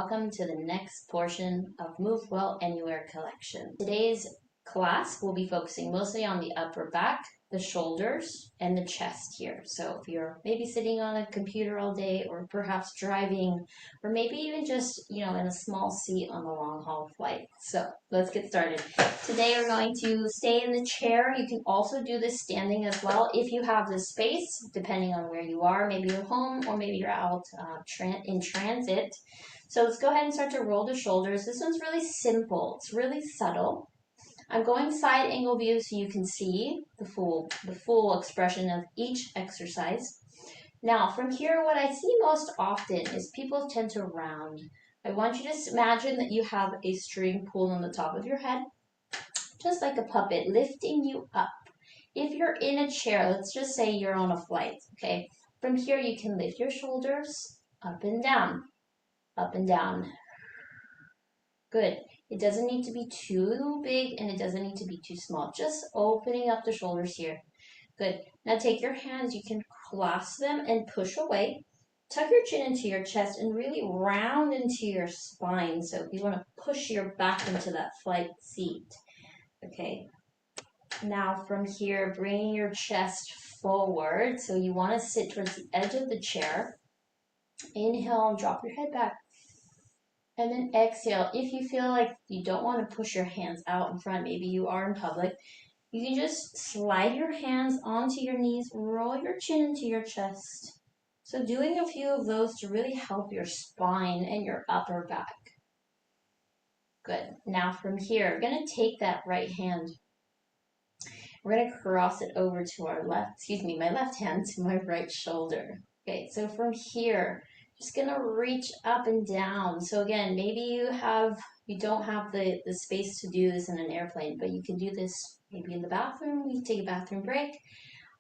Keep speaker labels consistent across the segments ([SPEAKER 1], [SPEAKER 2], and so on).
[SPEAKER 1] Welcome to the next portion of Mouve Well Anywhere collection. Today's class will be focusing mostly on the upper back, the shoulders, and the chest here. So if you're maybe sitting on a computer all day or perhaps driving or maybe even just, in a small seat on a long haul flight. So let's get started. Today we're going to stay in the chair. You can also do this standing as well if you have the space, depending on where you are. Maybe you're home or maybe you're out in transit. So let's go ahead and start to roll the shoulders. This one's really simple. It's really subtle. I'm going side angle view so you can see the full expression of each exercise. Now, from here, what I see most often is people tend to round. I want you to imagine that you have a string pulled on the top of your head, just like a puppet, lifting you up. If you're in a chair, let's just say you're on a flight, okay? From here, you can lift your shoulders up and down. Up and down. Good. It doesn't need to be too big and it doesn't need to be too small. Just opening up the shoulders here. Good. Now take your hands, you can clasp them and push away. Tuck your chin into your chest and really round into your spine. So you want to push your back into that flight seat. Okay. Now from here, bringing your chest forward. So you want to sit towards the edge of the chair. Inhale and drop your head back. And then exhale. If you feel like you don't want to push your hands out in front, maybe you are in public, you can just slide your hands onto your knees, roll your chin into your chest. So doing a few of those to really help your spine and your upper back. Good. Now from here, we're going to take that right hand. We're going to cross it over to my left hand to my right shoulder. Okay, so from here, just gonna reach up and down. So again, maybe you don't have the space to do this in an airplane, but you can do this maybe in the bathroom. You can take a bathroom break,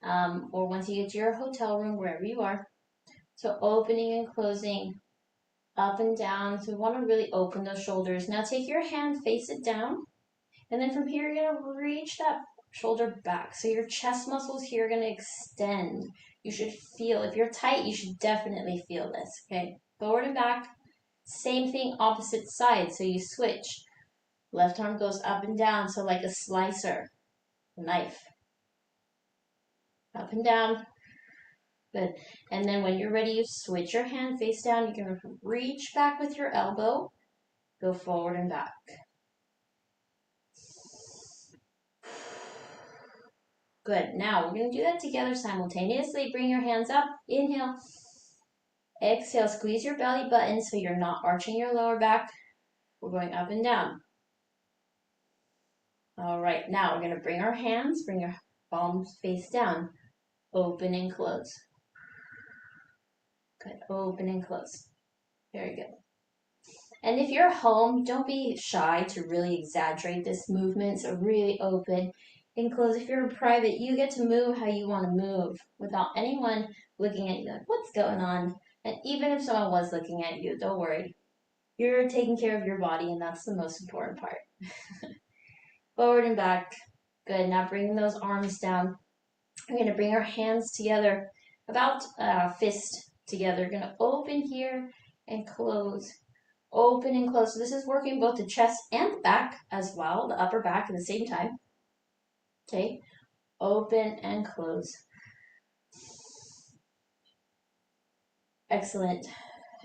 [SPEAKER 1] or once you get to your hotel room, wherever you are. So opening and closing, up and down. So we want to really open those shoulders. Now take your hand, face it down, and then from here you're gonna reach that shoulder back. So your chest muscles here are gonna extend. You should feel, if you're tight, you should definitely feel this, okay? Forward and back, same thing, opposite side. So you switch. Left arm goes up and down, so like a slicer, knife. Up and down, good. And then when you're ready, you switch your hand face down. You can reach back with your elbow, go forward and back. Good. Now we're going to do that together simultaneously. Bring your hands up. Inhale. Exhale. Squeeze your belly button so you're not arching your lower back. We're going up and down. All right. Now we're going to bring our hands, bring your palms face down. Open and close. Good. Open and close. Very good. And if you're home, don't be shy to really exaggerate this movement. So really open and close. If you're in private, you get to move how you want to move without anyone looking at you like, what's going on? And even if someone was looking at you, don't worry. You're taking care of your body, and that's the most important part. Forward and back. Good. Now bring those arms down. We're going to bring our hands together, about fist together. We're going to open here and close. Open and close. So this is working both the chest and the back as well, the upper back at the same time. Okay, open and close. Excellent.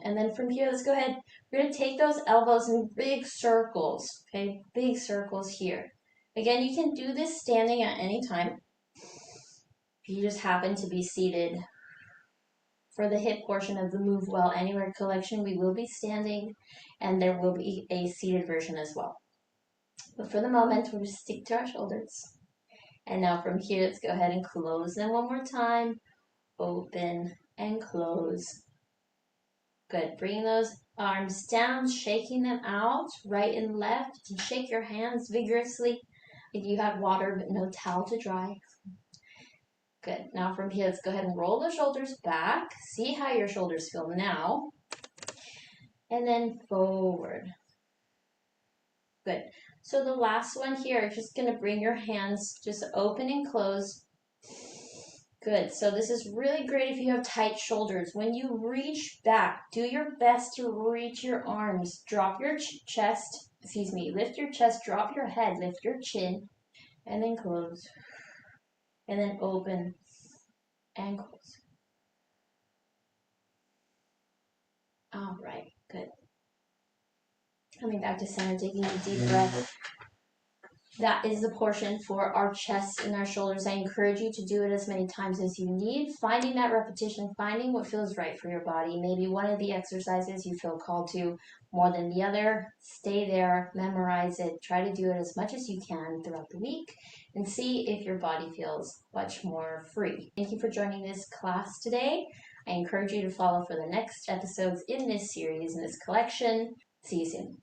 [SPEAKER 1] And then from here, let's go ahead. We're going to take those elbows in big circles. Okay, big circles here. Again, you can do this standing at any time. If you just happen to be seated. For the hip portion of the Mouve Well Anywhere collection, we will be standing, and there will be a seated version as well. But for the moment, we'll just stick to our shoulders. And now from here, let's go ahead and close them one more time. Open and close. Good. Bring those arms down, shaking them out, right and left. And shake your hands vigorously if you have water but no towel to dry. Good. Now from here, let's go ahead and roll the shoulders back. See how your shoulders feel now. And then forward. Good. So the last one here, just going to bring your hands just open and close. Good. So this is really great if you have tight shoulders. When you reach back, do your best to reach your arms. Drop your chest, lift your chest, drop your head, lift your chin, and then close. And then open and close. All right, good. Coming back to center, taking a deep breath. That is the portion for our chest and our shoulders. I encourage you to do it as many times as you need, finding that repetition, finding what feels right for your body. Maybe one of the exercises you feel called to more than the other. Stay there, memorize it, try to do it as much as you can throughout the week, and see if your body feels much more free. Thank you for joining this class today. I encourage you to follow for the next episodes in this series, in this collection. See you soon.